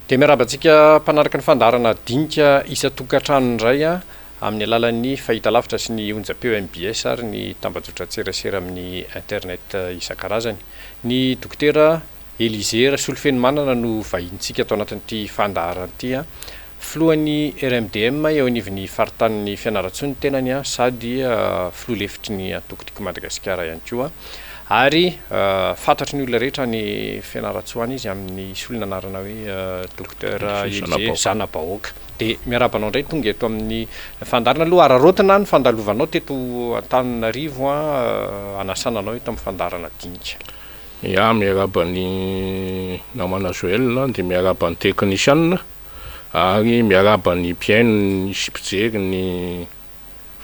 De miarabantsika mpanaraka ny fandarana dinika isa-tokantrano indray amin'ny alalan'ny fahita lavitra sy ny onjam-peo MBS ary ny tambazotra tserasera amin'ny internet isan-karazany. Ny dokotera Élisée Rasolofenomanana no vahintsika atao anatin'ity fandaharana ity filohan'ny RMDM eo anivon'ny faritanin'ny Fianarantsoa ny tenany sady filoha lefitry ny Antokotiko Madagasikara ihany koa. Ary fantatry ny olona rehetra ny Fianarantsoa any izy amin'ny solona anarana hoe dokotera Élisée Zanabahoaka. De miarabanao indray tonga eto amin'ny fandarana aloha ararotina ny fandalovanao teto Antananarivo anasananao eto amin'ny fandarana dinika. Ya miaraban'ny namana Joël de miaraban'ny technicien ary miaraban'ny mpiaino sy mpijery ny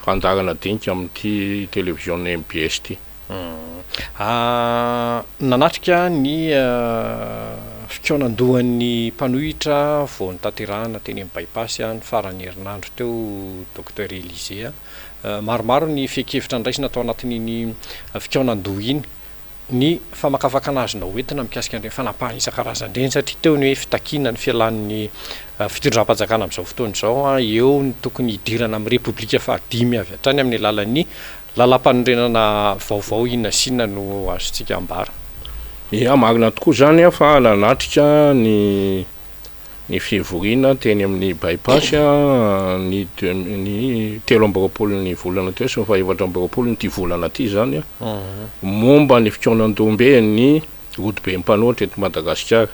fandarana dinika amin'ity télévision MBS ty. Nanatrika ny fikaonandohan'ny mpanohitra vao nitanterahana teny amin'ny bypass ny faran'ny herinandro teo docteur Élisée. Maromaro ny fekevitra ndraisina atao anatin'iny fikaonandoha iny ny famakafakana azonao entina mikasika an'ireny fanapahana isan-karazany ireny satria teo ny hoe fitakiana ny fialan'ny fitondram-panjakana amin'izao fotoana izao eo ny tokony hidirana amin'ny repoblika fahadimy avy hatrany amin'ny alalan'ny lalam-panorenana vaovao inona sinona no azontsika ambara. Ya marina tokoa zany fa nanatrika ny fivoriana teny amin'ny bypass ny 13 ny volana teo sy 14 ny volana ty zany momba ny fikaonandoha ny route mpanohitra eto Madagasikara.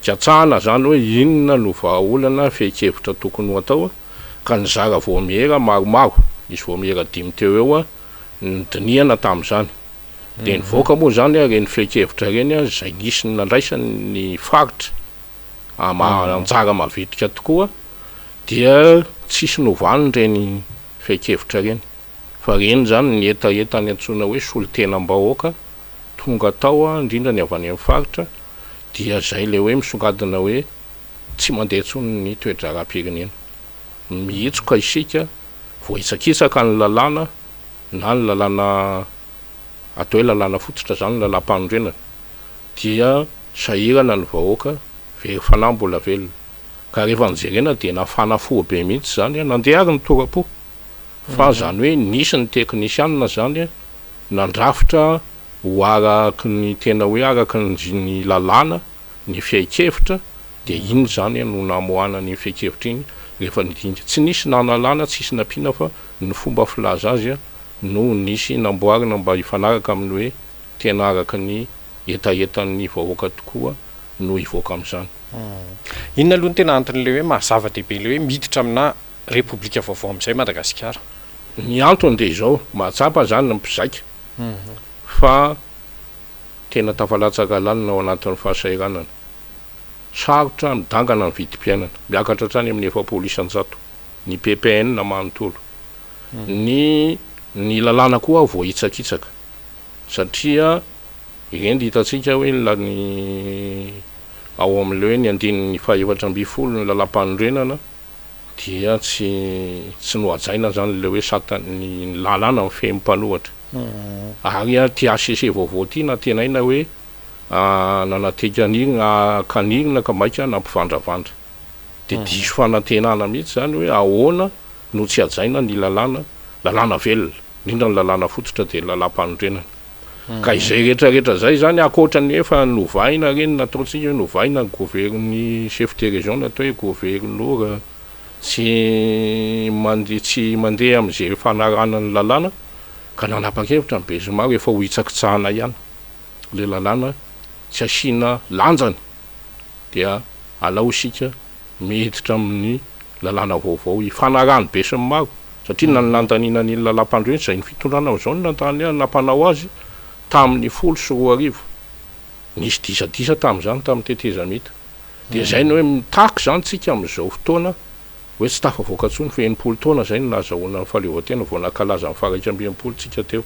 Katsahana zany hoe inona no vahaolana fekevitra tokony ho atao ka nizara voamihera maromaro izy voamihera 5 teo eo nidiniana tamin'izany. De nivoaka moa zany reny fekevitra reny zay nisy nandraisany faritra anjara mavitrika tokoa dia tsisy novany reny fekevitra reny fa reny zany ny etaetany antsona hoe solon-tenam-bahoaka tonga tao indrindra ny avy any amin'ny faritra dia zay le hoe misongadina hoe tsy mandeha intsony ny toe-draram-pirenena. Mihetsoka isika voaitsakitsaka ny lalàna na ny lalàna atao hoe lalàna fototra zany lalam-panondrenana dia sahirana ny vahoaka very fanahy mbola velona ka rehefa nijerena dia nafana fo be mihitsy zany nandeha ary ny torapo fa zany hoe nisy ny teknisianina zany nandrafitra ho araky ny tena hoe araky ny lalàna ny fiaikevitra dia iny zany no namoana ny fiaikevitra iny rehefa nidinika tsy nisy nanalàna tsisy nampiana fa ny fomba filaza azy no nisy namboarina mba hifanaraka amin'ny hoe tena araka ny etaetan'ny vahoaka tokoa no hivoaka amin'izany. Inona aloha ny tena antony le hoe mahazava-dehibe le hoe miditra amina repoblika vaovao amin'izay Madagasikara? Ny antony dia izao mahatsapa zany ny mpizaika fa tena tafalatsaka lalina ao anatin'ny fahasahiranana. Sarotra midangana ny vidim-piainana miakatra hatrany amin'ny 700 ny PPN na manontolo. Ny lalàna koa voaitsakitsaka satria ireny hitantsika hoe ny ao amin'le hoe ny andininy 470 ny lalam-panondrenana dia tsy nohajaina zany le hoe satany lalàna mifehy mpanohatra. Ary ty ACC vaovao ty na tenaina hoe nanatekan'irina kanirina ka maika nampivandravandra de diso fanantenana mihitsy zany hoe ahoana no tsy hajaina ny lalàna velona indrindra ny lalàna fototra de lalam-panondrenana. Ka izay rehetrarehetra zay zany akoatrany efa novaina reny nataontsika hoe novaina ny chef de région natao hoe gouverneur tsy mandeha amin'izay fanarana ny lalàna ka nanapa-kevitra ny be maro efa ho hitsakitsahana ihany le lalàna tsy asiana lanjany dia alao isika miditra amin'ny lalàna vaovao hifanarany be sy maro satria nanantanina ny lalam-pandroeny zay ny fitondrana zao nantany nampanao azy tamin'ny 10 nisy disadisa tamin'izany tamin'ny tetezamita dia zay ny hoe mitaky zany tsika amin'izao fotoana hoe tsy tafavoaka ntsony fa 80 taona zay no nazahoana ny fahaleovantena vao nankalaza ny 180 tsika teo.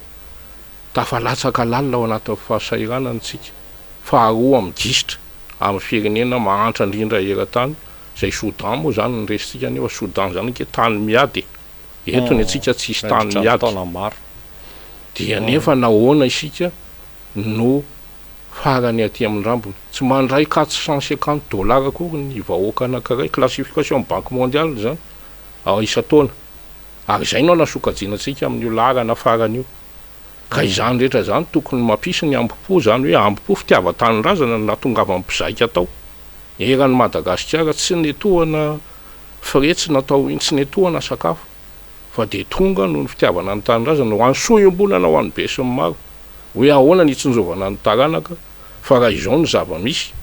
Tafalatsaka lalina ao anatin'ny fahasahiranana tsika faharoa amin'ny gisitra amin'ny firenena mahantra indrindra eran-tany zay Soudan moa zany nresitsika nefa Soudan zany ke tany miady eto ny atsika tsisy tany miady dia nefa nahoana isika no farany aty amin'ny rambony tsy mandray $450 koa ny vahoaka anankiray classification banque mondiale zany isa-taona ary zay no nasokajinatsika amin'io larana farany io ka izany rehetra zany tokony mampisy ny ambopo zany hoe ambopo fitiavan-tanindrazana natongavany mpizaika tao eran'ny Madagasikara tsy netohana fretsy natao tsy netohana sakafo fa de tonga no ny fitiavana ny tanindrazana ho an'ny soiom-bolana ho an'ny be sy ny maro hoe ahoana ny itsinjovana ny taranaka fa raha izao ny zava-misy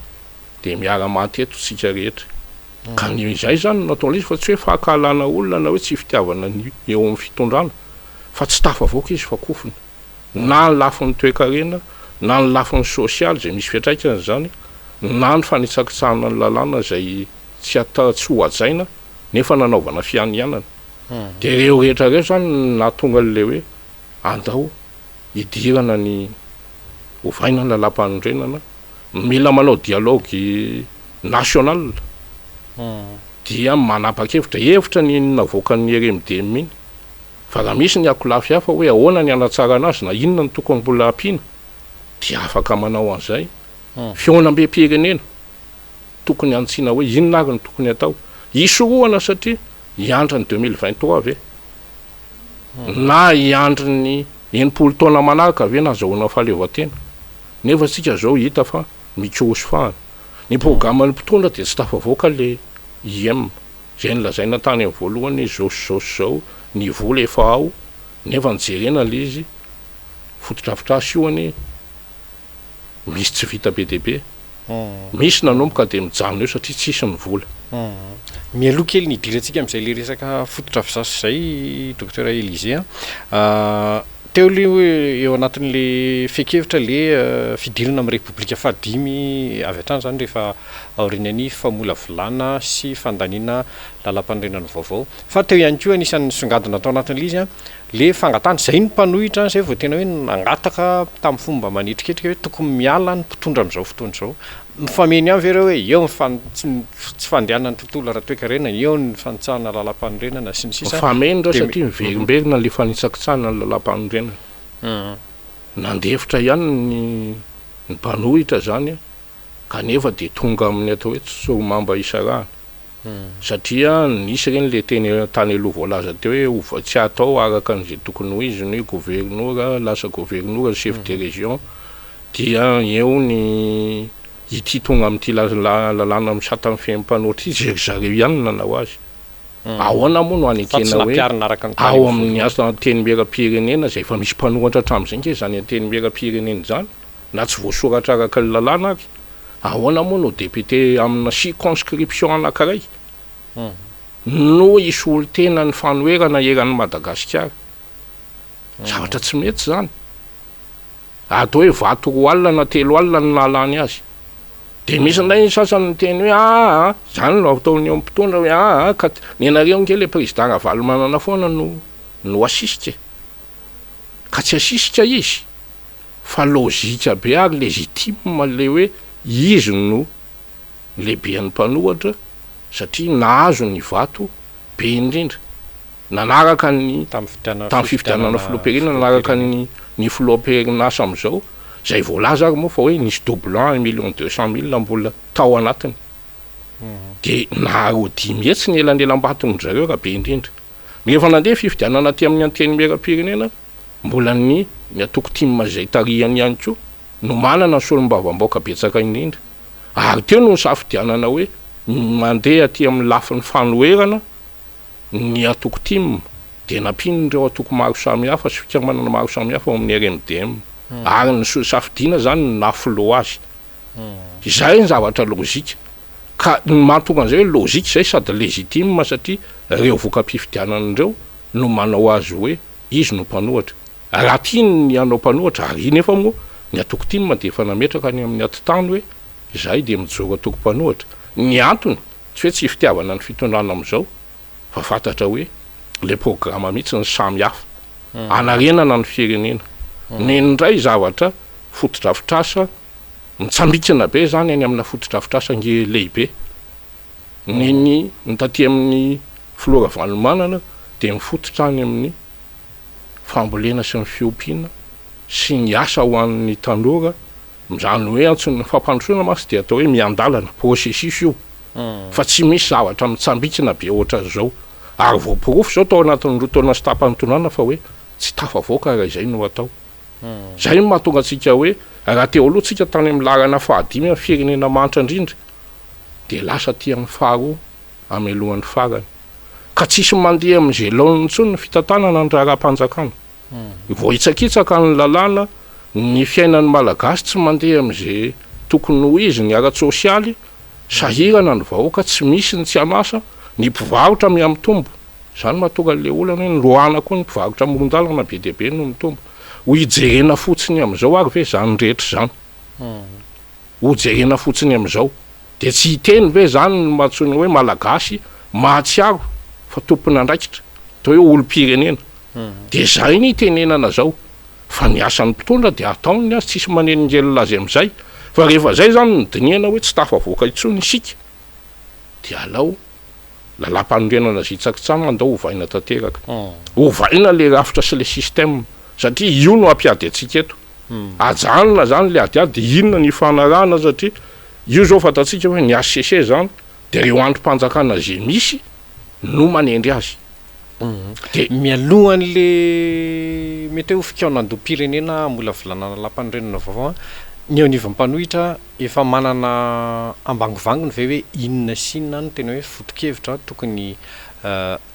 de miara-maty eto tsika rehetra ka izay zany natao izy fa tsy hoe fahakalana olona na hoe tsy fitiavana ny eo amin'ny fitondrana fa tsy tafavoaka izy fa kofina na ny lafin'ny toe-karena na ny lafin'ny sosialy zay misy fiatraikany zany na ny fanitsakitsahana ny lalàna zay tsy hoajaina nefa nanaovana fianianana de reo rehetra reo zany natonga le hoe andao idirana ny ovaina ny lalam-panondrenana mila manao dialogue national dia manapa-kevitra ny navoakan'ny RMDM iny fa raha misy ny akolafy hafa hoe ahoana ny anatsara anazy na inona ny tokony mbola ampiana dia afaka manao an'izay fiaonam-be-pirenena tokony antsiana hoe inona ary ny tokony atao isorohana satria hiandra ny 2023 ave na hiandry ny 80 taona manaraka ave na zahoana fahaleovan-tena nefa tsika zao hita fa mikosy fahana ny programme ny mpitondra dia tsy tafavoaka le IM zay nolazaina tany amin'ny voalohany zao ny vola efa ao nefa nijerena le izy fotodrafitrasa ioany misy tsy vita be deaibe misy nanomboka de mijanona eo satria tsisy ny vola mialoha kely ny idirantsika amin'izay le resaka fotodrafitrasa zay docteur Élisée teo le eo anatin'le fekevitra le fidirana amin'ny Repoblika fahadimy avy hatrany zany rehefa aorinany famola volana sy fandaniana lalam-panondrenany vaovao fa teo ihany koa anisan'ny songadina atao anatin'le izy le fangatany zay ny mpanohitra zay vao tena hoe nangataka tamin'ny fomba manitriketrika hoe tokony miala ny mpitondra amin'izao fotoana izao mifameny ihany vereo hoe eo tsy fandehanana ny tontolo ara-toe-karena eo ny fanitsahana lalam-panondrenana sy ny sisa fameny reo satria miverimberina le fanitsakitsahana ny lalam-panondrenana nandefitra ihany ny mpanohitra zany kanefa de tonga amin'ny atao hoe tsomamba isarahana satria nisy reny le teny tany aloha voalaza teo hoe tsy atao araka an'izay tokony ho izy ny gouverneur lasa gouverneur chef de région dia eo ny ity tonga amin'ity lalàna misata amin'ny fiaim-panohitra izy zareo ihany nanao azy ahoana moa no anekena hoe ao amin'ny asa teny miera-pirenena zay efa misy mpanohatra hatramin'izay nke zany teny miera-pirenena zany na tsy voasoratra araka ny lalàna ary ahoana moa no député amina circonscription anankiray no isy olo tena ny fanoherana eran'ny Madagasikara zavatra tsy mety zany atao hoe vato 2 alina na 3 alina ny nalany azy de misy ndray sasany ny teny hoe zany no ataony eo mpitondra hoe ka nenareo nke le président Ravalomanana foana no assiste ka tsy assiste izy fa logika be ary légitime le hoe izy no lehibean'ny mpanohatra satria nahazo ny vato be indrindra nanaraka ny tamin'ny fifidianana filoam-pirenena nanaraka ny filoam-pirenasa am'izao zay voalaza ary moa fa hoe nisy doublant 1,200,000 mbola tao anatiny de naharo 10 mihetsy ny elanelam-batony zareo raha be indrindra rehefa nandeha fifidianana aty amin'ny anteny miera-pirenena mbola ny atoko timma zay tarihany ihany koa no manana ny solom-bavamboaka betsaka indrindra ary teo no safidianana hoe mandeha aty amin'ny lafin'ny fanoherana ny atoko timma de nampinindreo atoko maro samihafa sy fikamanana maro samihafa ao amin'ny RMDM ary ny safidiana zany nafilo azy izay ny zavatra logika ka mahatonga an'izay hoe logika zay sady légitime satria reo voka-pifidianan'ireo no manao azy hoe izy no mpanohatra raha tiany ny anao mpanohatra ary nefa moa ny atoko timma de efa nametraka any amin'ny atitany hoe izay de mijoro atoko mpanohatra ny antony tsy hoe tsy fitiavana ny fitondrana am'izao fa fantatra hoe le programme mihitsy ny samy hafa anarenana ny firenena nendray zavatra fotodrafitrasa mitsambikina be zany any amina fotodrafitrasa nge lehibe ny taty amin'ny Flora Valomanana de mifototra any amin'ny fambolena sy ny fiompiana sy ny asa ho an'ny tanora mizany hoe antsony fampandrosoana masy dia atao hoe miandalana processus io fa tsy misy zavatra mitsambitsina be ohatra zao ary voapirofo zao tao anatin'ny roa taona sy tapam-tonana fa hoe tsy tafavoaka raha izay no atao zay no mahatonga antsika hoe raha teo aloha tsika tany amin'ny larana fahadimy amin'ny firenena manitra indrindra dia lasa tian'ny faharoa amelohan'ny farany ka tsisy mandeha amin'izay laon'ny ntsony ny fitantanana ny raharam-panjakana vao hitsakitsaka ny lalàna ny fiainan'ny malagasy tsy mandeha amin'izay tokony ho izy ny ara-tsosialy sahirana ny vahoaka tsy misy ny tsy anasa ny mpivarotra miamitombo zany mahatonga an'le olana hoe nyloana koa ny mpivarotra amoron-dalana be deabe no mitombo ho ijerena fotsiny amin'izao ary ve zany rehetra zany ho jerena fotsiny amin'izao dia tsy hiteny ve zany ny mahatsony hoe malagasy mahatsiaro fa tompony andraikitra atao hoe olo-pirenena dia zay ny tenenana zao fa ny asan'ny mpitondra dia ataony azy tsisy manenonjelona azy amin'izay fa rehefa zay zany ny diniana hoe tsy tafavoaka intsony isika dia alao lalam-panorenana zitsakitsana andao hovaina tanteraka hovaina le rafitra sy le système satria io no ampiady atsika eto ajanona zany le adiady dia inona ny fanarahana satria io zao fantatsika hoe ny HCC zany dia reo androm-panjakana zay misy no manendry azy dia mialohan'le mety hoe fikaonandoam-pirenena mbola volanana lam-panorenana vaovao ny eo anivon'mpanohitra efa manana ambangovangony ve hoe inona sinina no tena hoe foto-kevitra tokony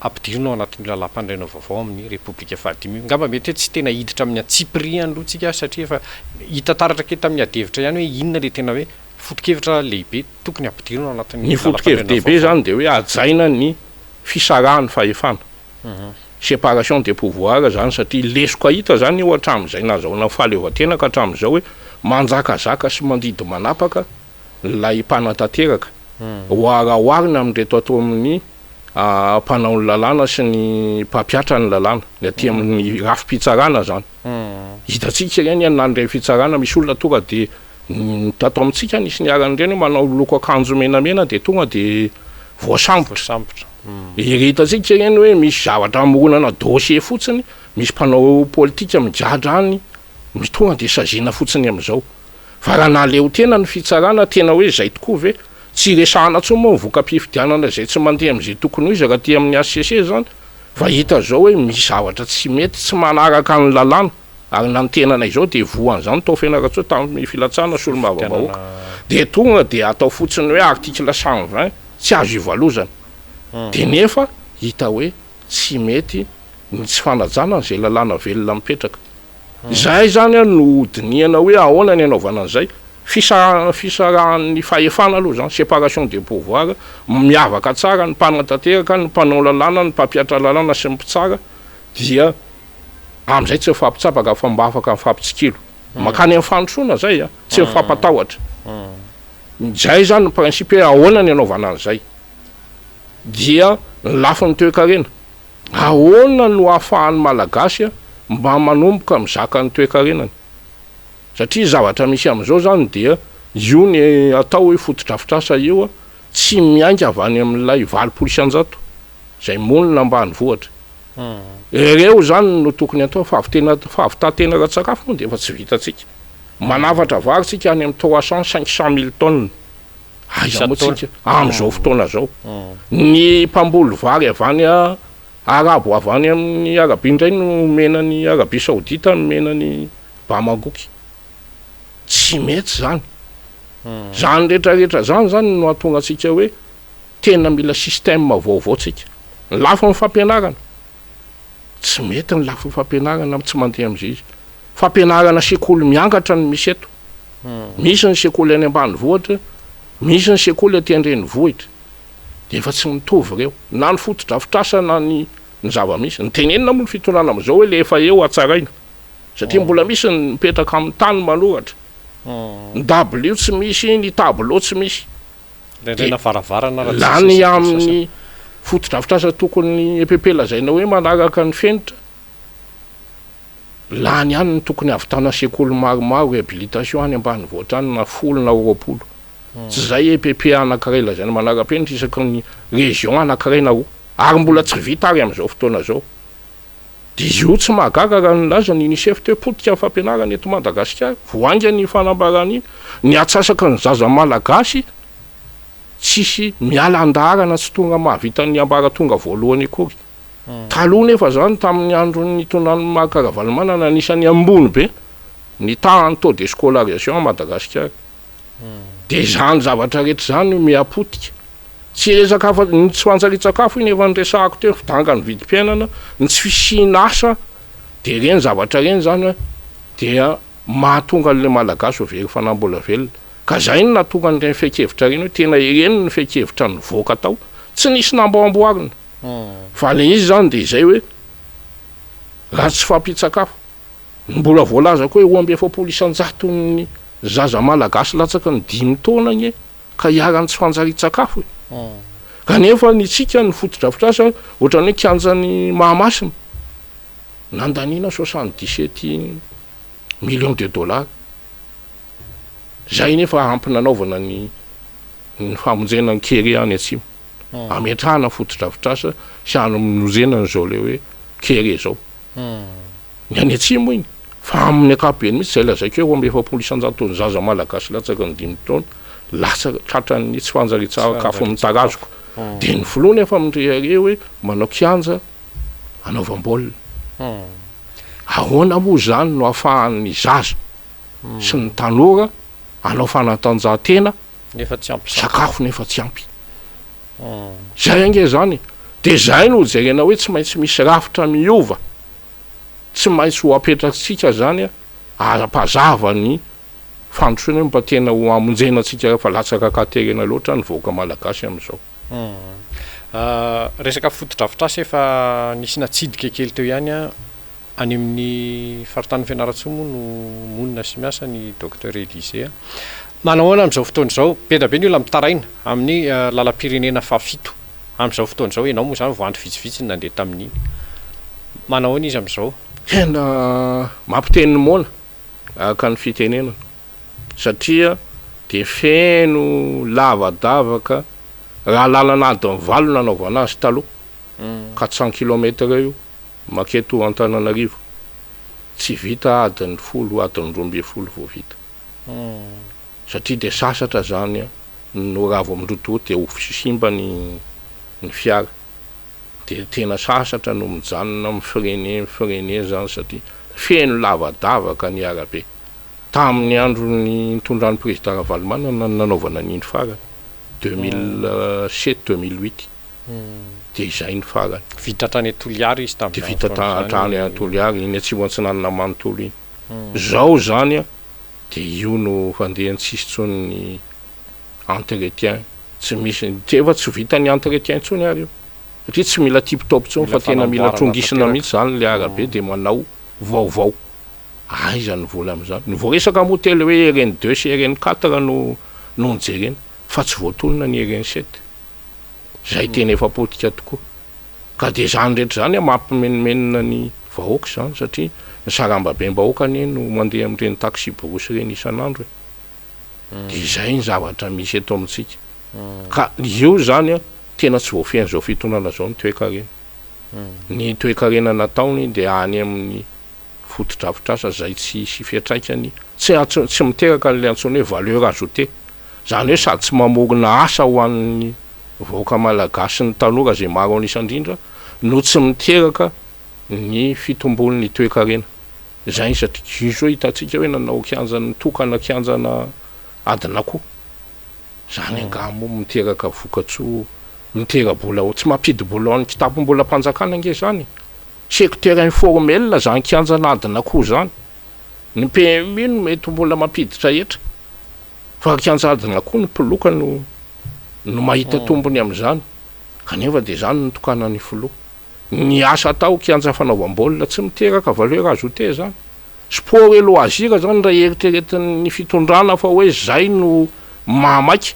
ampidirina ao anatin'ny lalam-panorenana vaovao amin'ny repoblika fahadimy ngamba mety hoe tsy tena hiditra amin'ny atsipri aloha tsika satria efa hita taratra ke tamin'ny adevitra ihany hoe inona le tena hoe foto-kevitra lehibe tokony ampidirina ao anatin'ny ny foto-kevitra lehibe zany dia hoe ajaina ny fisarahany fahefana séparation des pouvoirs zany satria lesoka hita zany eo hatramin'izay nazahoana fahaleovan-tena ka hatramin'izao hoe manjakazaka sy mandidy manapaka lay mpanatanteraka hoarahoarina amin'reto atao amin'ny mpanao ny lalàna sy ny mpampiatra ny lalàna ny aty amin'ny rafi-pitsarana zany hitatsika ireny anandray fitsarana misy olona tonga dia tato amintsika nisy niaran'ireny hoe manao loko akanjo menamena dia tonga dia voasambotra hitantsika ireny hoe misy zavatra amoronana dossier fotsiny misy mpanao politika mijadra any misy tonga dia saziana fotsiny amin'izao fa raha naleo tena ny fitsarana tena hoe zay tokoa ve tsy resahana tsony moa voka-pifidianana zay tsy mandeha amin'izay tokony ho izy raha ty amin'ny HCC zany fa hita zao hoe misy zavatra tsy mety tsy manaraka ny lalàna ary na ny tenanay zao dia voan'izany tao fianarantsoa tamin'ny filatsana sy olo-mavavahoaka dia tonga dia atao fotsiny hoe article 120 tsy azo ivalozana dia nefa hita hoe tsy mety ny tsy fanajana n'izay lalàna velona mipetraka zay zany a no diniana hoe ahoana ny anaovana an'izay fisarahan'ny fahefana aloha zany séparation des pouvoirs miavaka tsara ny mpanatanteraka ny mpanao lalàna ny mpampiatra lalàna sy ny mpitsara dia amin'izay tsy mifampitsapaka fa mba afaka mifampitsikilo makany amin'ny fandrosoana zay a tsy mifampatahotra zay zany ny principe hoe ahoana ny anaovana an'izay dia ny lafin'ny toe-karena ahoana no ahafahan'ny malagasy mba manomboka mizaka ny toe-karenany satria zavatra misy amin'izao zany dia io ny atao hoe fotodrafitrasa io a tsy miainga avy any amin'ilay 20 isan-jato zay monina ambany vohatra ireo zany no tokony atao fahavitatena ra-tsakafo moa dia efa tsy vitatsika manavatra varitsika any amin'ny 300-500 000 tonnes aiza moa tsika amin'izao fotoana zao ny mpamboly vary avy any arabo avy any amin'ny Arabia indray no mena ny Arabia Saodita no mena ny Bamagoky tsy mety zany zany rehetrarehetra zany no atonga antsika hoe tena mila système vaovao tsika ny lafo ny fampianarana tsy mety ny lafo ny fampianarana tsy mandeha amin'izay izy fampianarana sekoly miangatra no misy eto misy ny sekoly any ambany vohatra misy ny sekoly aty an-drenivohitra dia efa tsy mitovy ireo na ny fotodrafitrasa na ny zava-misy ny tenenina moa ny fitondrana amin'izao hoe le efa eo atsaraina satria mbola misy ny mipetraka amin'ny tany manoratra ny W tsy misy ny tableau tsy misy lany amin'ny fotodrafitrasa tokony EPP lazaina hoe manaraka ny fenitra lany ihany ny tokony avitana sekoly maromaro réhabilitation any ambany vohatra any na 10 na 20 tsy zay EPP anankiray lazaina manara-penitra isaky ny région anankiray na roa ary mbola tsy vita ary amin'izao fotoana zao de io tsy mahagaga raha nylaza ny UNICEF teo potika fampianarana eto Madagasikara voainga ny fanambarana iny ny atsasaka ny zaza malagasy tsisy miala andarana tsy tonga mahavita ny ambaratonga voalohany akory taloha nefa zany tamin'ny andron'ny tonany Mahakaravalomana anisan'ny ambony be ny taux de scolarisation à Madagasikara de zany zavatra rehetra zany miapotika tsy resaka afa ny tsy fantsaritsakafo iny efa nyresahako teo fidanga ny vidim-piainana ny tsy fisihana asa de reny zavatra reny zany dia mahatonga le malagasy ho very fanambola velona ka zay ny natonga n'ireny fekevitra reny hoe tena ireny ny fekevitra nivoaka tao tsy nisy namboamboarina fa le izy zany de zay hoe raha tsy fampitsakafo mbola voalaza koa 270 ny zaza malagasy latsaka ny 5 taona nye ka iarany tsy fantsaritsakafo kanefa nitsika ny fotodrafitrasa ohatrany hoe kianjany Mahamasina nandanina 77 millions de dollars zay nefa ampy nanaovana ny famonjena ny kery any atsimo ametrahana fotodrafitrasa sy anomonozena n'izao le hoe kery zao ny any atsimo iny fa amin'ny ankapobeny mihitsy zay lazaiko hoe 270 ny zaza malagasy latsaka ny 5 taona lasa tratrany tsy fanjaritsakafo amin'ny tarazoko de ny filoha efa mindrehare hoe manao kianja anaovam-baolina ahoana moa zany no ahafahan'ny zaza sy ny tanora anao fanatanjahantena nefa tsy ampy sakafo nefa tsy ampy zay ange zany de zay no jerena hoe tsy maintsy misy rafitra miova tsy maintsy ho apetraksika zany ara-pazava ny fandrosoana mba tena ho amonjena atsika fa latsaka katerena loatra ny voaka malagasy am'izao resaka fotodrafitrasa efa nisy natsidika kely teo ihany any amin'ny faritany fianaratsy moa no monina sy miasa ny docteur Élysée manahoana am'izao fotoana izao beda be ny olona mitaraina amin'ny lalam-pirenena fafito am'izao fotoana izao ianao moa zany voandry vitsivitsy ny nandeha tamin'iny manahoana izy am'izao tena mampiteny mona ka ny fitenenana satria de feno lavadavaka raha lalana adiny valo nanaovana azy taloha 400 km io maketo Antananarivo tsy vita adiny 10 adiny 12 vao vita satria de sasatra zany no ravo amindroto de ho simba ny fiara de tena sasatra no mijanona mifrene zany satria feno lavadavaka ny arabe tamin'ny andron'ny nitondran'ny président Ravalomana nanaovana n'iny farany 2007 2008 de izay ny farany vita trany Toliary izy de vita trany Toliary iny atsimo antsinanana manontolo iny zao zany de io no fandeha tsisy tsony ny entretien tsy misy efa tsy vita ny entretien tsony ary io satria tsy mila tip-top tsony fa tena mila trongisina mihitsy zany le arabe de manao vaovao aiza ny vola am'izany ny voaresaka motely hoe RN2 sy RN4 no nijerena fa tsy voatolona ny RN7 zay tena efa potika tokoa ka de zany rehetra zany mampimenimena ny vahoaka zany satria ny sarambabe-bahoaka anie no mandeha amin'ireny taxi borosy reny isan'andro de zay ny zavatra misy eto amintsika ka io zany tena tsy voafiany zao fitonana zao ny toe-karena ny toe-karena nataony de any amin'ny fotodrafitrasa zay tsy fiatraikany tsy miteraka n'le antsony hoe valeur ajoutée zany hoe sady tsy mamorona asa ho an'ny vahoaka malagasy ny tanora zay maro anisandrindra no tsy miteraka ny fitombolon'ny toe-karena zay satria iso hitantsika hoe nanao kianjany tokana kianjana adinako zany angamo miteraka vokatsoa mitera-bola tsy mampidy-bola ny kitapom-bola mpanjakana ange zany secteur informel zany kianjana adinako zany ny PMI no mety mbola mampiditra etra fa kianja adinako ny piloka no mahita tombony am'izany kanefa de zany nitokana ny filoha ny asa tao kianja fanaovam-baolina tsy miteraka valeur ajoutée zany sport et loisir zany raha eritreretin'ny fitondrana fa hoe zay no mamaiky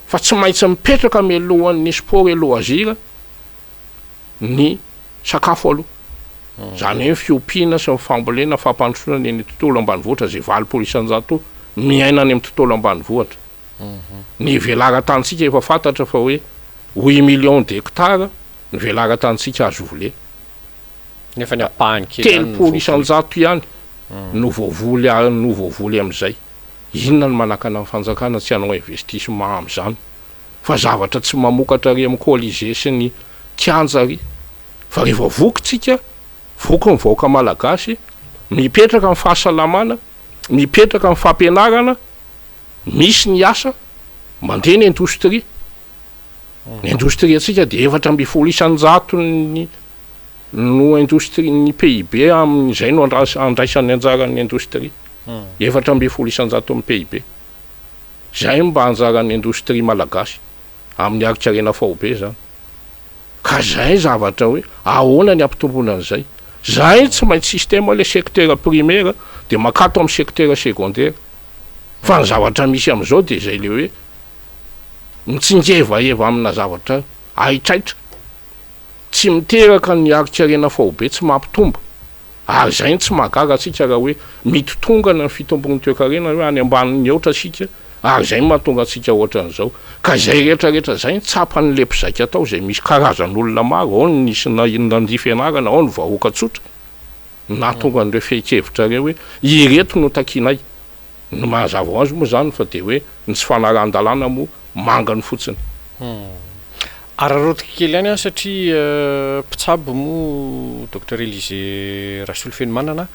fa tsy maintsy mipetraka mialohan'ny sport et loisir ny sakafo aloha zany hoe fiompiana sy mifambolena fampandrosoana ny tontolo ambanivohitra zay 20% miaina any amin'ny tontolo ambanivohitra ny velaran-tantsika efa fantatra fa hoe 8 millions d'hectares ny velaran-tantsika azo vole nefa ny apahany kely telopolo isan-jato ihany no voavoly am'izay. Inona ny manakana amin'ny fanjakana tsy hanao investissement am'izany fa zavatra tsy mamokatra ry amin'ny colisée sy ny kianja ry fa rehefa vokytsika voky mivaoka malagasy mipetraka amin'ny fahasalamana mipetraka amin'ny fampianarana misy ny asa mandeha ny indostria ny indostria atsika de 400 isan-jato no indostrie ny PIB amin'izay no andraisan'ny anjaran'ny indostria 400 isan-jato amin'ny PIB zay mba anjaran'ny indostria malagasy amin'ny arikarena faobe zany ka zay zavatra hoe ahoana ny ampitombona an'izay zay tsy maintsy système le secteur primaire de makato amin'ny secteur secondaire fa ny zavatra misy am'izao de zay le hoe mitsingevaeva amina zavatra aitraitra tsy miteraka ny arikarena faobe tsy mampitombo ary zay tsy mahagaga atsika raha hoe mitotongana ny fitombon'ny toe-karena hoe any ambanin'ny oatra sika ary zay mahatonga atsika ohatran'izao ka zay rehetrarehetra zay tsapan'le mpizaika atao zay misy karazan'olona maro ao ny nisy nandia fianarana ao ny vahoaka tsotra nahatonga an'ireo feikevitra reo hoe ireto no takinay no mahazava azy moa zany fa de hoe ny tsy fanaran-dalàna moa mangany fotsiny ararotika kely ihany satria mpitsabo mo docteur Élisée Rasolofenomanana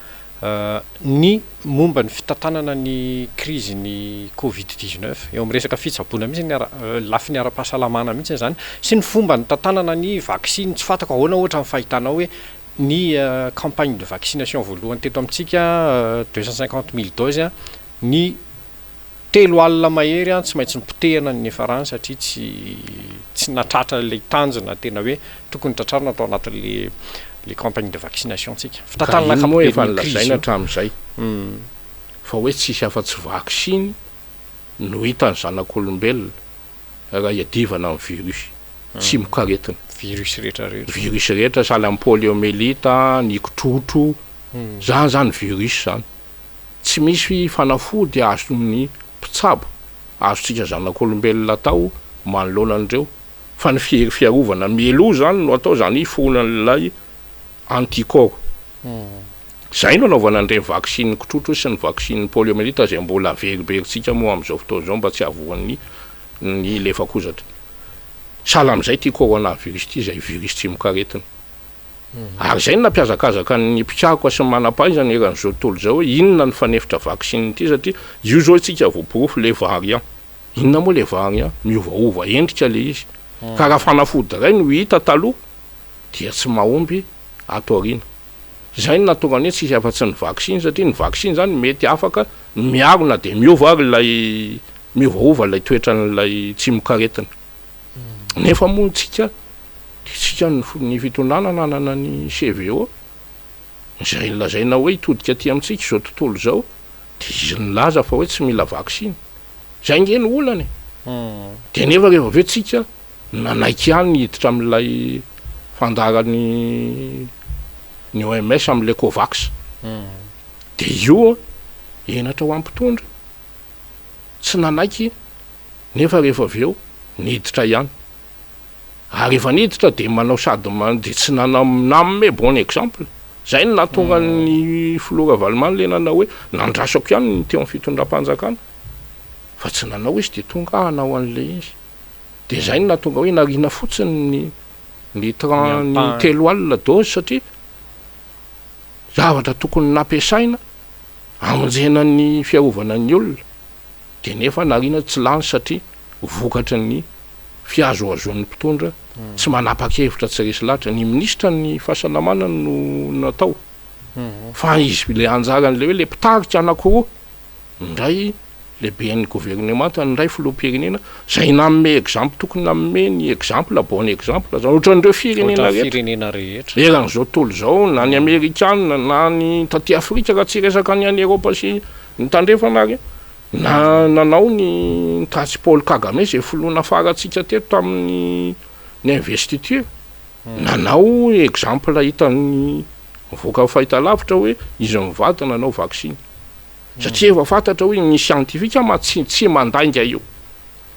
ny momba ny fitantanana ny crise ny Covid-19 eo amin'ny resaka fitsaboana mihitsy lafiny ara-pahasalamana mihitsy zany sy ny fomba ny tantanana ny vaccine tsy fatako ahoana ohatra ny fahitanao hoe ny campagne de vaccination voalohany teto amintsika 250 000 doses ny 3 alina mahery tsy maintsy nipotehana ny efarany satria tsy natratra le tanjona tena hoe tokony tratrarina atao anatin'le campagne de vaccination tsika fitantanana kamoa efa nilazaina hatramin'izay fa hoe tsisy afa-tsy vaccine no hitany zanak'olombelona raha iadivana amin'ny virus tsy mikaretina virus rehetra sahala amin'ny poliomyélite ny kotrotro zany virus zany tsy misy fanafody azon'ny mpitsabo azotsika zanak'olombelona atao manoloana an'ireo fa ny fiarovana mielo zany no atao zany fonan'ilay anticorps zay no anaovana an'ireny vaccine kotrotro sy ny vaccine poliomyélite zay mbola veriberintsika moa am'izao fotoana zao mba tsy avoan'ny ny lefakozatra sahala am'izay ty corona virus ty zay virus tsy mikaretina ary zay no nampiazakazaka ny mpitsako sy manam-pahaizana eran'izao tontolo zao hoe inona ny fanefitra vaccine ty satria io zao tsika voapirofo le variant inona moa le variant miovaova endrika le izy ka raha fanafody ray no hita taloha dia tsy mahomby ato arina zay no natonga ny hoe tsisy afa-tsy ny vaccine satria ny vaccine zany mety afaka miarona de miova ary lay miovaova lay toetran'lay tsy mikaretina nefa moa tsika ny fitondrana nanana ny CVO zay lazaina hoe hitodika ty amintsika zao tontolo zao de izy nilaza fa hoe tsy mila vaccine zay ngeny olany de nefa rehefa aveo tsika nanaiky ihany hiditra amin'ilay fandarany ny OMS amin'le Covax de io enatra ho ampitondra tsy nanaiky nefa rehefa aveo niditra ihany ary rehefa niditra de manao sady de tsy nanome bon exemple zay no natonga ny Flora Valman le nanao hoe nandrasako ihany ny teo amin'ny fitondram-panjakana fa tsy nanao izy de tonga hanao an'le izy de zay no natonga hoe narina fotsiny ny 3 alina dose satria zavatra tokony nampiasaina amonjena ny fiarovana ny olona de nefa narina tsy lany satria vokatra ny fiazoazon'ny mpitondra tsy manapa-kevitra tsy resy lahatra ny ministra ny fahasalamana no natao fa izy le anjaran'le hoe le mpitarika anankiroa ndray lehibe ny gouvernement ndray filoham-pirenena zay nanome exemple tokony nanome ny exemple bon exemple zany ohatran'ireo firenena rehetra eran'izao tontolo zao na ny Amerikana na ny taty Afrika raha tsy resaka ny any Eropa sy ny tandrefana reny na nanao ny Tasy Paul Kagame zay filohana faratsika teto tamin'ny investiture nanao exemple hitan'ny voaka fahitalavitra hoe izy mivady nanao vaccine satria efa fantatra hoe ny scientifique ma tsy mandainga io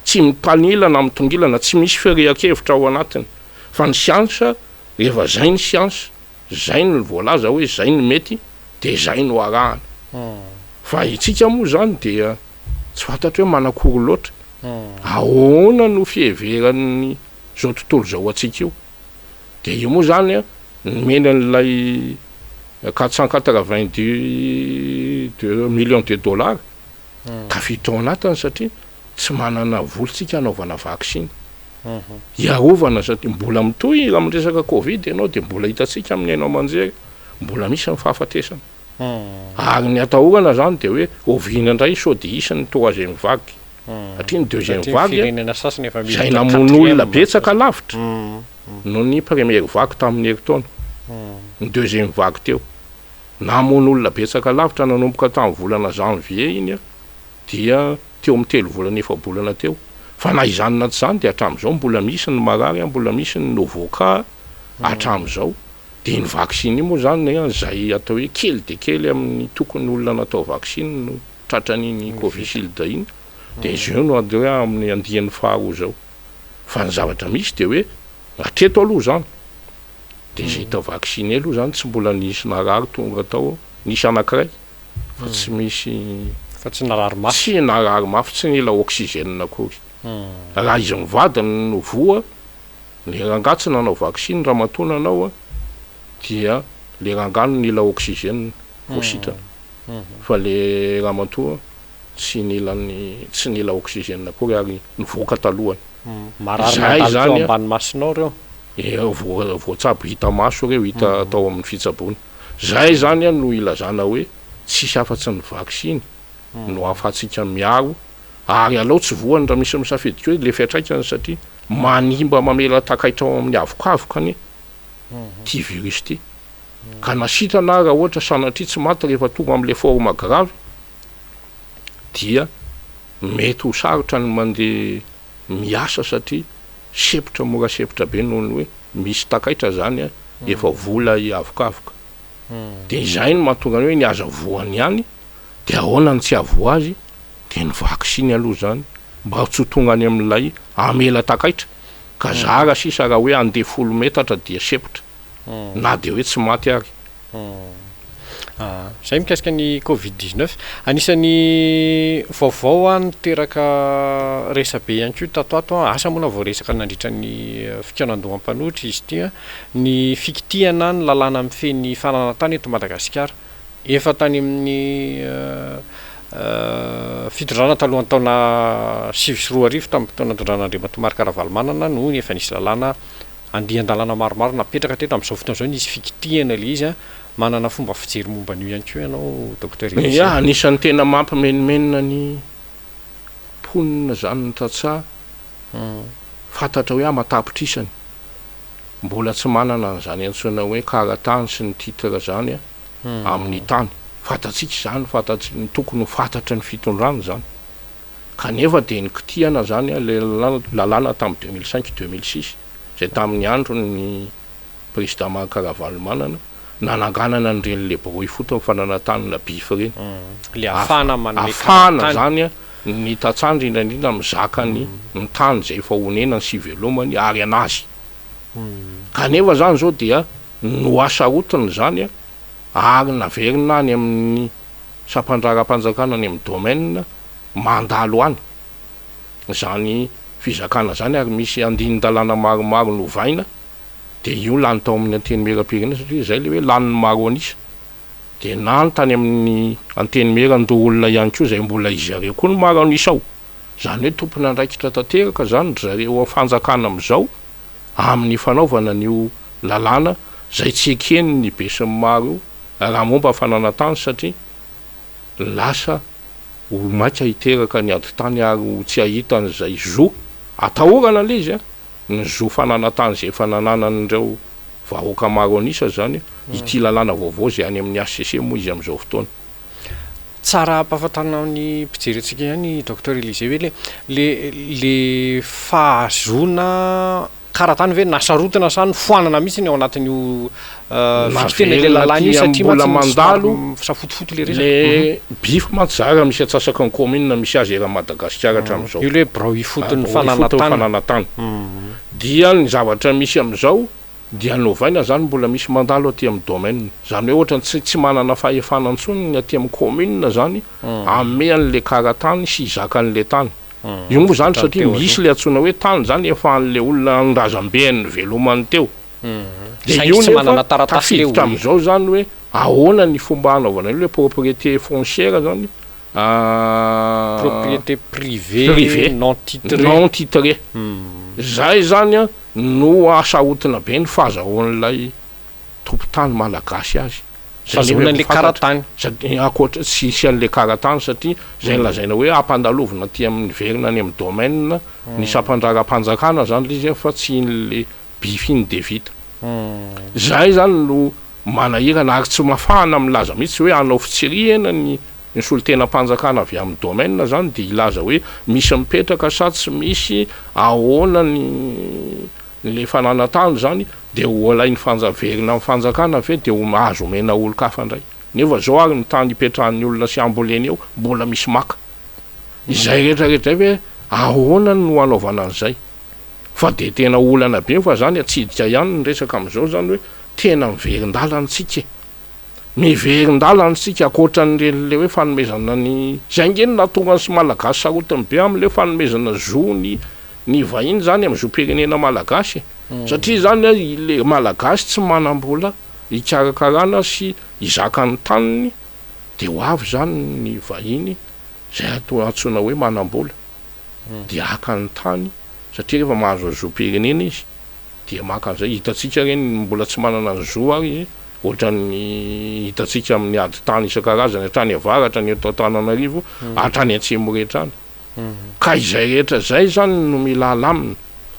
tsy mitanilana mitongilana tsy misy ferea-kevitra ao anatiny fa ny science rehefa zay ny science zay no voalaza hoe zay no mety de zay no arahana fa itsika moa zany dia tsy fantatra hoe manakory loatra ahoana no fieverany zao tontolo zao atsika io de io moa zany a mena an'ilay 482 millions de dollars tafiditra ao anatiny satria tsy manana volontsika anaovana vaksiny iarovana satria mbola mitohy raha miresaka covid ianao de mbola hitatsika amin'ny ainao aman-jery mbola misy ny fahafatesana ary ny atahorana zany de hoe ovina indray sao de isany troisième vague satria ny deuxième vague zay namon'olona betsaka lavitra no ny première vague tamin'ny heritaona ny deuxième vague teo namon'olona betsaka lavitra nanomboka tamin'ny volana janvier iny a dia teo amin'ny 3 volana efa-bolana teo fa na izanona tsy zany de hatramin'izao mbola misy ny marary mbola misy ny novoka hatramin'izao de ny vaksiny moa zany zay atao hoe kely de kely amin'ny tokony olona natao vaksiny no tratran'iny Covishield iny de izy no hoe amin'ny andian'ny faharoa zao fa ny zavatra misy de hoe atreto aloha zany de zay tao vaksiny aloha zany tsy mbola nisy narary tonga tao nisy anankiray fa tsy misy fa tsy narary mafy tsy narary mafy tsy nila oxygène akory raha izy mivadiny no voa le rangatsy nanao vaksiny raha matona anao dia le rangano nila oxygène fositrana fa le raha matoa tsy nila oxygène akory ary nivoaka talohany marary zany ambany masinao reo voatsabo hita maso reo hita tao amin'ny fitsabony zay zany no ilazana hoe tsisy afatsy ny vaksiny no afatsika miaro ary alao tsy voany raha misy misafidy hoe le fiatraikany satria manimba mamela takaitra ao amin'ny avokavokany ty virus ty ka nasitrana raha ohatra sanatria tsy maty rehefa tonga amin'le forme grave dia mety ho sarotra ny mandeha miasa satria sepitra mora sepitra be noho ny hoe misy takaitra zany efa vola avokavoka de izay no mahatonga hoe niaza voany ihany de ahoana ny tsy avo azy de ny vaksiny aloha zany mba tsy tonga any amin'ilay amela takaitra ka zara sisa raha hoe andeha 10 metatra dia sepitra na de hoe tsy maty ary zay mikasika ny Covid-19 anisan'ny vaovao niteraka resabe ihany koa tatoato asa moa voaresaka nandritra ny fikianandoham-panoitra izy ity ny fikitiana ny lalàna mifeny fananantany eto Madagasikara efa tany amin'ny fitondrana talohan'ny taona 2024 tamin'ny taona Andriamatomary Karavalomanana no efa nisy lalàna andian-dalàna maromaro napetraka teto amin'izao fotoana zao nisy fikitihana le izy manana fomba fijery momba an'io ihany koa ianao docteur ya anisan'ny tena mampimenimenina ny ponina zany ny tatsaha fantatra hoe matapitrisany mbola tsy manana an'izany antsoina hoe karatany sy ny titre zany amin'ny tany fantatsika zany fantatsy ny tokony ho fantatra ny fitondrana zany kanefa de ny kitihana zany le lalàna tamin'ny 2005-2006 zay tamin'ny andro ny président Karavalomanana nananganana an'ireny le broy foto fananatanana bif reny le afana zany ny tatsandry indrindra mizaka ny tany zay efa honena ny sivelomany ary anazy kanefa zany zao dia no asarotiny zany ary naverina any amin'ny sampandraram-panjakana any amin'ny domaine mandalo any zany fizakana zany ary misy andinin-dalàna maromaro novaina de io lany tao amin'ny anteny meram-pirenena satria zay le hoe laniny maro anisa de nany tany amin'ny anteny meran-doolona ihany koa zay mbola izy areo koa no maro anisa ao zany hoe tompony andraikitra tanteraka zany zareo fanjakana am'izao amin'ny fanaovana n'io lalàna zay tsy ekeny ny be sy maro raha momba fananantany satria lasa ho maika hiteraka ny adi-tany ary tsy ahita an'izay zo atahorana le izy ny zo fananantany zay fanananan'ireo vahoaka maro anisa zany ity lalàna vaovao zay any amin'ny ACC moa izy am'izao fotoana tsara ampahafantarina ny mpijery antsika ihany docteur Élisée hoe le fahazona karatany ve nasarotana sany foanana mihitsy ny ao anatin'io fitena le lalàna io satria mbola mandalo safotofoto le resaka le bif matsara misy atsasaka ny commune misy azy era Madagasikara hatramin'izao io le broy fotony fananantany dia ny zavatra misy am'izao dia novaina zany mbola misy mandalo aty amin'ny domaine zany hoe ohatra tsy manana fahefana antsony ny aty amin'ny commune zany ame an'le karatany sy izaka an'le tany io moa zany satria misy le atsona hoe tany zany efa an'le olona andrazam-beany velomany teo de io tafiditra am'izao zany hoe ahoana ny fomba anaovana io le propriété foncière zany propriété privée non titré zay zany no asahotina be ny fahazahoan'ilay tompotany malagasy azy fahazahoan'le karatany akoatra sy an'le karatany satria zay lazaina hoe ampandalovina aty amin'ny verina any amin'ny domaine ny sampandraram-panjakana zany le izy fa tsy n'le bifiny de vita zay zany no manahirana ary tsy mafahana milaza mihitsy hoe anao fitsirihana ny solon-tena-panjakana avy amin'ny domaine zany de ilaza hoe misy mipetraka sa tsy misy ahoana le fananatany zany de ho alainy fanjaverina amin'ny fanjakana ave de ho mahazo omena olo-kafa ndray nefa zao ary ny tany ipetrahan'ny olona sy amboleny eo mbola misy maka izay rehetrarehetra hoe ahoana no anaovana an'izay fa de tena olana be fa zany atsidika ihany ny resaka am'izao zany hoe tena miverin-dalantsika miverin-dalantsika akoatran'le hoe fanomezana ny zay ngeny natonga sy malagasy sarotiny be am'le fanomezana zony ny vahiny zany amin'ny zo-pirenena malagasy satria zany le malagasy tsy manam-bola hikarakarana sy hizaka ny taniny de ho avy zany ny vahiny zay atsona hoe manam-bola de aka ny tany satria rehefa mahazo zo-pirenena izy de maka an'izay hitatsika reny mbola tsy manana ny zo ary izy ohatrany hitatsika amin'ny ady tany isan-karazany hatrany avaratra ny eto Antananarivo hatrany atsimo rehetra any ka izay rehetra zay zany no mila lamina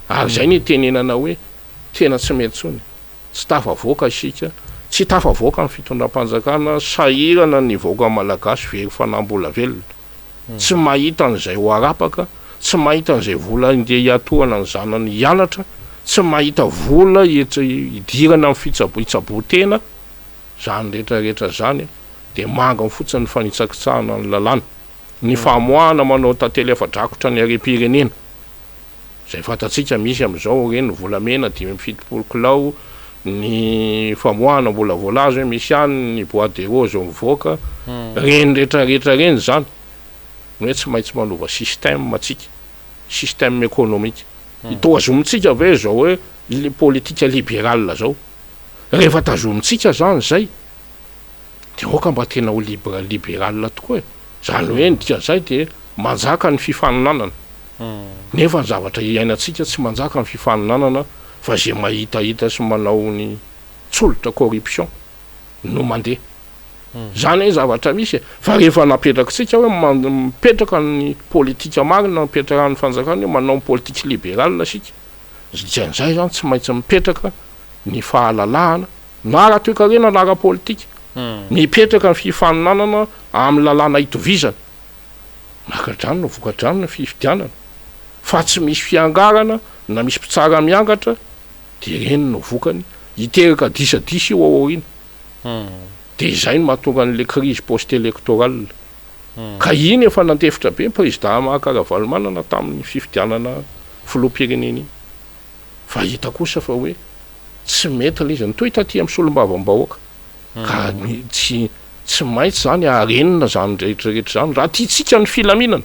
ary zay ny tenenana hoe tena tsy metsony tsy tafavoaka isika tsy tafavoaka ny fitondram-panjakana sahirana ny voaka malagasy very fanambola velona tsy mahita an'izay ho arapaka tsy mahita an'izay vola indeha hiatohana ny zanany hianatra tsy mahita vola hidirana amin'ny fitsabo-tena zany rehetrarehetra zany de manga fotsiny ny fanitsakitsahana ny lalàna ny famoahana manao tantely efa-drakotra ny arem-pirenena zay fatatsika misy am'izao reny volamena 570 kilao ny famoahana mbola voalazo misy any ny bois de rose mivoaka reny rehetrarehetra reny zany hoe tsy maintsy manova système atsika système économique itoazomitsika ve zao hoe le politika libérale zao rehefa tazomitsika zany zay de oka mba tena ho libérale tokoa zany hoe ndika zay de manjaka ny fifaninanana nefa ny zavatra iainatsika tsy manjaka ny fifaninanana fa zay mahitahita sy manao ny tsolotra corruption no mandeha zany hoe zavatra misy fa rehefa napetrakitsika hoe mipetraka ny politika marina mipetraka ny fanjakana hoe manao ny politika libérale sika dikan'izay zany tsy maintsy mipetraka ny fahalalahana na ara-toekarena na ara-politika mipetraka ny fifaninanana amin'ny lalàna hitovizana makadrano no vokadrano ny fifidianana fa tsy misy fiangarana na misy mpitsara miangatra de reny no vokany hiteraka disadisa io ao aoriana de izay no mahatonga an'le crise post-électorale ka iny efa nantefitra be ny président Mahakaravalomana tamin'ny fifidianana filoham-pirenena iny fa hita kosa fa hoe tsy mety le izy nitoy taty amin'ny solombavam-bahoaka ka tsy maintsy zany arenina zany rehetrarehetra zany raha tiatsika ny filaminana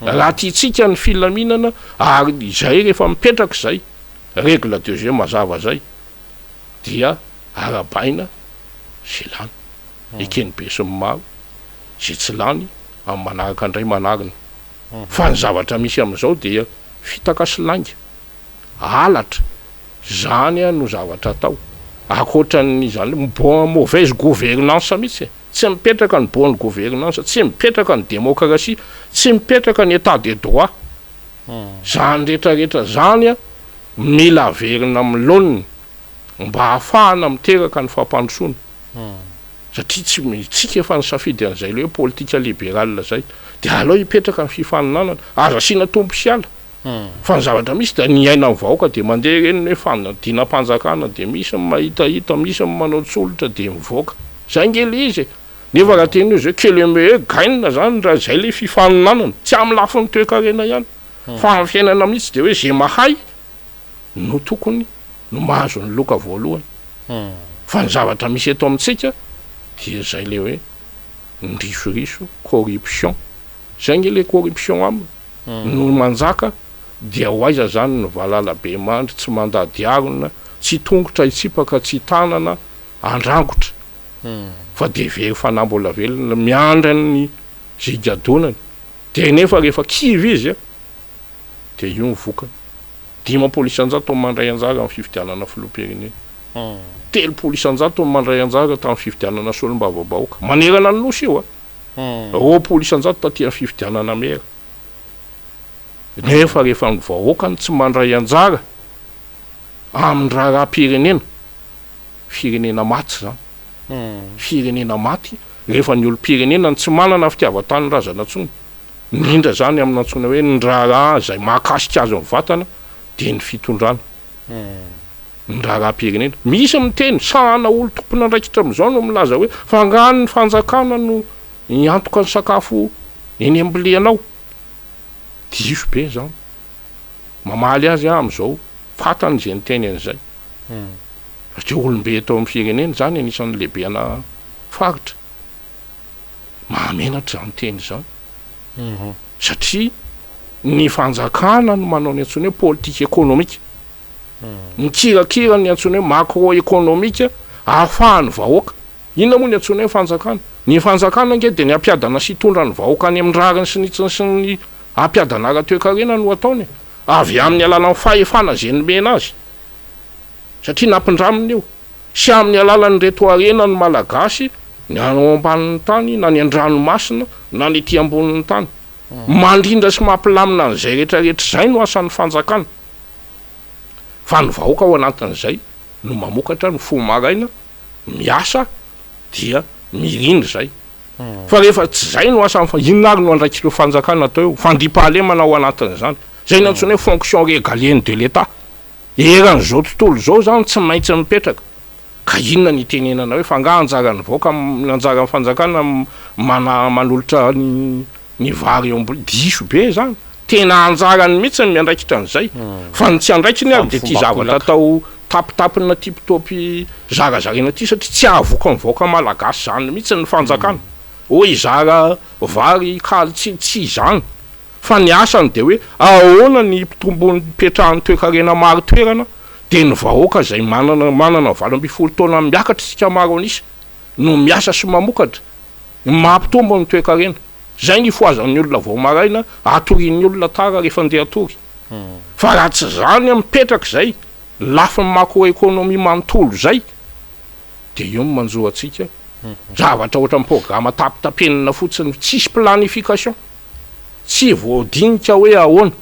raha tiatsika ny filaminana ary izay rehefa mipetraka zay règle de jeu mazava zay dia arabaina zay lany ekeny be sy maro zay tsy lany amin'ny manaraka indray manarina fa ny zavatra misy am'izao dia fitaka sy lainga alatra zany no zavatra atao akoatran'ny zany bon mauvaise gouvernance mihitsy tsy mipetraka ny bonne gouvernance tsy mipetraka ny démocratie tsy mipetraka ny état de droit zany rehetrarehetra zany mila averina amin'ny laoniny mba hahafahana miteraka ny fampandrosoana satria tsika efa nisafidy an'izay le hoe politika libérale zay de aleo hipetraka ny fifaninanana aza asiana tompo sy ala fa ny zavatra misy da ny aina ny vahoaka de mandeha reny hoe fanadina-panjakana de misy mahitahita misy manao tsolotra de mivoaka zay ngely izy nefa raha teny izy hoe que le meilleur gagne zany raha zay le fifaninanana tsy amin'ny lafiny toe-karena ihany fa amin'ny fiainana mihitsy de hoe zay mahay no tokony no mahazo ny loka voalohany fa ny zavatra misy eto amintsika dia zay le hoe ny risoriso corruption zay ny le corruption aminy no manjaka dia hoaiza zany no valalabe mandry tsy mandady arona tsy tongotra itsipaka tsy tanana andrangotra fa de very fanambola velona miandrany zigadonany de nefa rehefa kivy izy a de io mivokany 10 isan-jato mandray anjara amin'ny fifidianana filoham-pirenena 3 isan-jato mandray anjara tamin'ny fifidianana solombavam-bahoaka manerana ny nosy io a 2 isan-jato taty amin'ny fifidianana mera nefa rehefa ny vahoakany tsy mandray anjara amin'ny raharam-pirenena firenena maty zany firenena maty rehefa ny olo-pirenena ny tsy manana fitiavan-tany razana tsony indrindra zany amin'ny antsoina hoe ny raharaha zay mahakasika azy amin'ny vatana de ny fitondrana ny raharam-pirenena misy miteny sahana olo tompona andraikitra am'izao no milaza hoe fangano ny fanjakana no iantoka ny sakafo eny ambilianao diso be zany mamaly azy am'izao fatany zay nyteny an'izay satria olombe eto amin'ny firenena zany anisan'ny lehibeana faritra mahamenatra zany teny zany satria ny fanjakana no manao ny antsony hoe politika ekonomika mikirakira ny antsony hoe macroeconomika ahafahany vahoaka inona moa ny antsony hoe fanjakana ny fanjakana nge de ny ampiadana sy tondra ny vahoaka any amin'ny rariny sy nitsiny sy ny ampiadana ara-toe-karena no ataony avy amin'ny alalany fahefana zay nomena azy satria nampindraminy io sy amin'ny alalany reto arena ny malagasy ny ao ambanin'ny tany na ny an-dranomasina na ny ety ambonin'ny tany mandrindra sy mampilamina an'izay rehetrarehetra zay no asan'ny fanjakana fa ny vahoaka ao anatin'izay no mamokatra ny fo maraina miasa dia mirindry zay fa rehefa tsy zay no asan'ny inona ary no andraikireo fanjakana atao eo fandripahalemana ao anatin'izany zay no antsony hoe fonction régalienne de l'état eran'izao tontolo zao zany tsy maintsy mipetraka ka inona ny tenenana hoe fanga anjarany vahoaka anjaran'ny fanjakana manolotra ny vary eo ambony diso be zany tena anjarany mihitsy miandraikitra an'izay fa ny tsy andraikiny ary de ty zavatra atao tapitapina tipitopy zarazarena ty satria tsy ahavoaka ny vahoaka malagasy zany mihitsy ny fanjakana hoe izara vary kaly tsy zany fa ny asany de hoe ahoana ny mpitombony petrahany toe-karena maro toerana de ny vahoaka zay manana 20 taona miakatra sika maro anisa no miasa sy mamokatra mampitombo ny toe-karena zay ny foazan'ny olona vao maraina atorin'ny olona tara rehefa ndeha atory fa raha tsy zany mipetraka zay lafiny macroéconomie manontolo zay de io manjo atsika zavatra ohatra ny programme tapitapenina fotsiny tsisy planification tsy voadinika hoe ahoana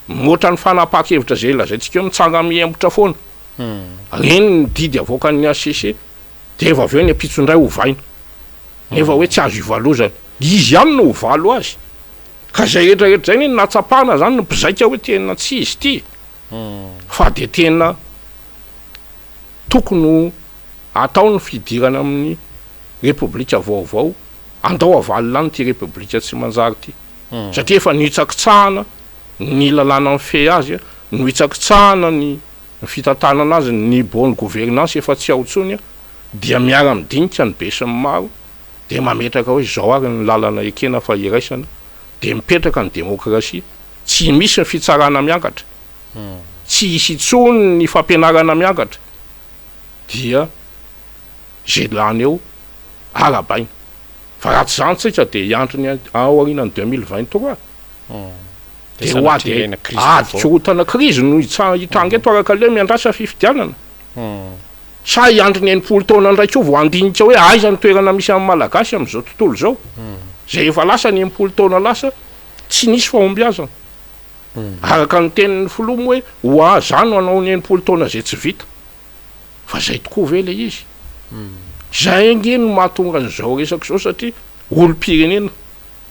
moatra ny fanapakevitra zay lazaintsika eo mitsanga miembotra foana reny ny didy avoaka ny ACC de efa avy eo ny apitsondray hovaina nefa hoe tsy azo ivalozany izy ihany no hovalo azy ka zay rehetrarehetra zay ny natsapana zany no mpizaika hoe tena tsy izy ty fa de tena tokony atao ny fidirana amin'ny repoblika vaovao andao avalo lany ty repoblika tsy manjary ty satria efa nitsakitsahana ny lalàna amin'ny fe azy no itsakitsahana ny fitantanana azy ny bonne gouvernance efa tsy aotsony dia miara-midinika ny be sy ny maro de mametraka hoe zao ary ny lalana ekena fa iraisana de mipetraka ny demokrasia tsy misy ny fitsarana miakatra tsy hisy itsony ny fampianarana miakatra dia zelany eo arabaina fa raha tsy zany tsika de hiantrony ao arinany 2023 de hoady korotana krizy no hitranga eto araka le miandrasa fifidianana sa hiandriny 80 taona ndraiky io vo andinika hoe aiza ny toerana misy amin'ny malagasy am'izao tontolo zao zay efa lasa ny 80 taona lasa tsy nisy fahombiazana araka ny tenin'ny filomo hoe oa zany anao ny 80 taona zay tsy vita fa zay tokoa ve le izy zay nge no mahatonga an'izao resaka zao satria olo-pirenena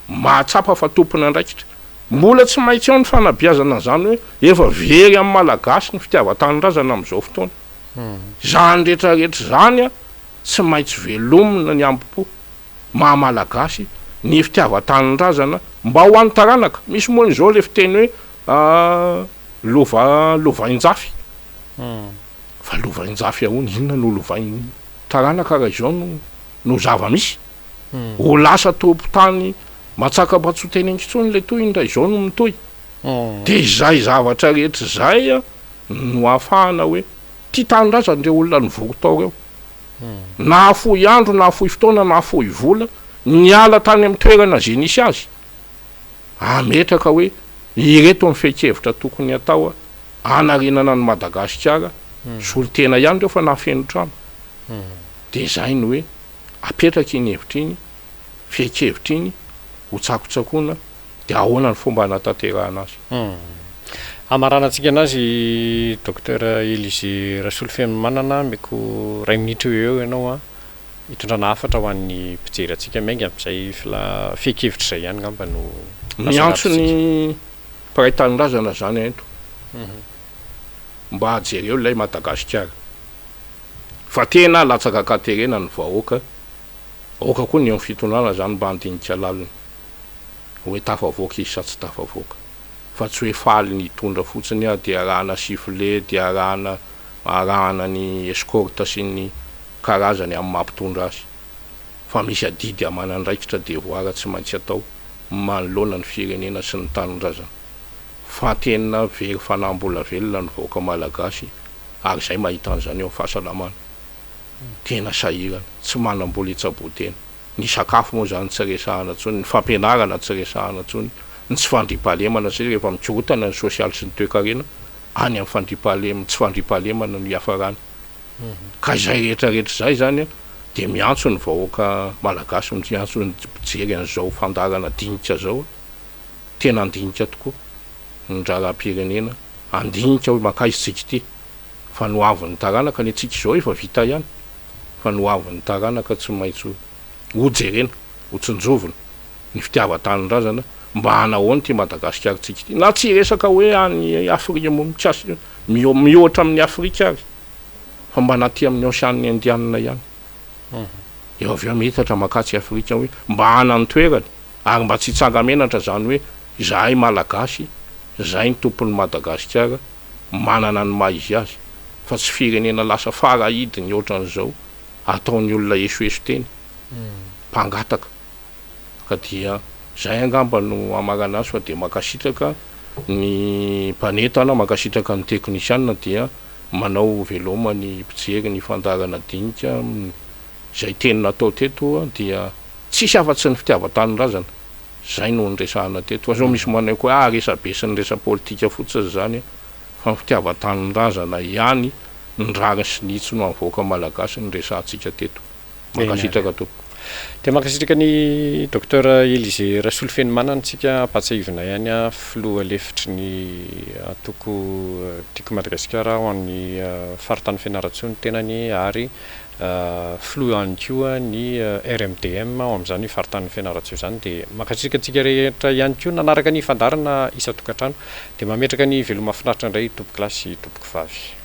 mahatsapa fa tompona andraikitra mbola tsy maintsy ao ny fanabiazana zany hoe efa very amin'ny malagasy ny fitiavan-tanyrazana am'izao fotoana zany rehetrarehetra zany a tsy maintsy velomina ny ambopo mahamalagasy ny fitiavan-tanyrazana mba ho an'ny taranaka misy moa n'izao le fiteny hoe lova injafy fa lovainjafy ahony inona no lovainy tarana karaha izao no zava-misy ho lasa tompotany matsaka-batsoteny antsony le toy indray izao no mitoy de zay zavatra rehetra zay a no ahafahana hoe tia tanindrazany reo olona ny voko tao reo na afoy andro na afoy fotoana na afoy vola ny ala tany amin'ny toerana zay nisy azy ametraka hoe ireto amin'ny feikevitra tokony atao anarenana ny Madagasikara solo tena ihany reo fa nafeno trano de zay no hoe apetraka iny hevitra iny feikevitra iny ho tsakotsakoana de ahoana ny fomba hanatanterahana azy amaranantsika anazy docteur Élisée Rasolofiamanana meko 2 minitra eo ianao hitondrana hafatra ho an'ny mpijery atsika mainga am'izay feikevitra zay ihany ngamba no miantso ny mpiray tanindrazana zany eto mba hajereo lay Madagasikara fa tena latsaka katerena ny vahoaka koa ny eo fitondrana zany mba handinika laliny hoe tafavoaka izy sa tsy tafavoaka fa tsy hoe faly ny tondra fotsiny de arahana sifflet de arahana ny escorte sy ny karazany amin'ny mampitondra azy fa misy adidy amanandraikitra devoara tsy maintsy atao manoloana ny firenena sy ny tanindrazana fa tena very fanambola velona ny vahoaka malagasy ary zay mahita an'izany eo fahasalamana tena sahirana tsy manambola itsabotena ny sakafo moa zany tsy resahana tsony ny fampianarana tsy resahana tsony ny tsy fandripahalemana zay rehefa mikorotana ny sosialy sy ny toe-karena any amin'ny fandripahalema tsy fandripahalemana no iafarany ka zay rehetrarehetra zay zany de miantso ny vahoaka malagasy miantso ny mpijery an'izao fandarana dinika zao tena andinika tokoa ny raharam-pirenena andinika hoe makaizitsika ty fa noavin'ny taranaka ny atsika izao efa vita ihany fa noavin'ny taranaka tsy maintsy ho jerena ho tsinjovina ny fitiava-tanindrazana mba hanahoany ty Madagasikara tsika ty na tsy resaka hoe any Afrika mihoatra amin'ny Afrika ary fa mba naty amin'ny Ocean'ny Indianina ihany eo avy eo metatra makatsy Afrika hoe mba hanany toerany ary mba tsy tsangamenatra zany hoe zahay malagasy zay ny tompon'ny Madagasikara manana ny maizy azy fa tsy firenena lasa farahidiny ohatran'izao ataony olona esoeso teny mpangataka ka dia zay angamba no amarana azy fa de makasitraka ny mpanetana makasitraka ny teknisianina dia manao velomany mpijery ny fandarana dinika zay teny natao teto dia tsisy afa-tsy ny fitiava-tanindrazana zay no nyresahana teto fa zao misy manao koa resabe sy ny resa politika fotsiny zany fa fitiava-tanindrazana ihany ny rariny sy nitso no avoaka malagasy ny resahantsika teto makasitraka to de makasitraka ny docteur Élisée Rasolofiamanana antsika ampatsahivina ihany filoha lefitry ny atoko tiako Madagasikara ho an'ny faritany fianaratsony tenany ary filoha ihany koa ny RMDM ao amin'izany faritany fianaratsio zany de makasitraka antsika rehetra ihany koa nanaraka ny fandarana isa-tokantrano de mametraka ny veloma mahafinaritra indray tompoko lasy tompoko vavy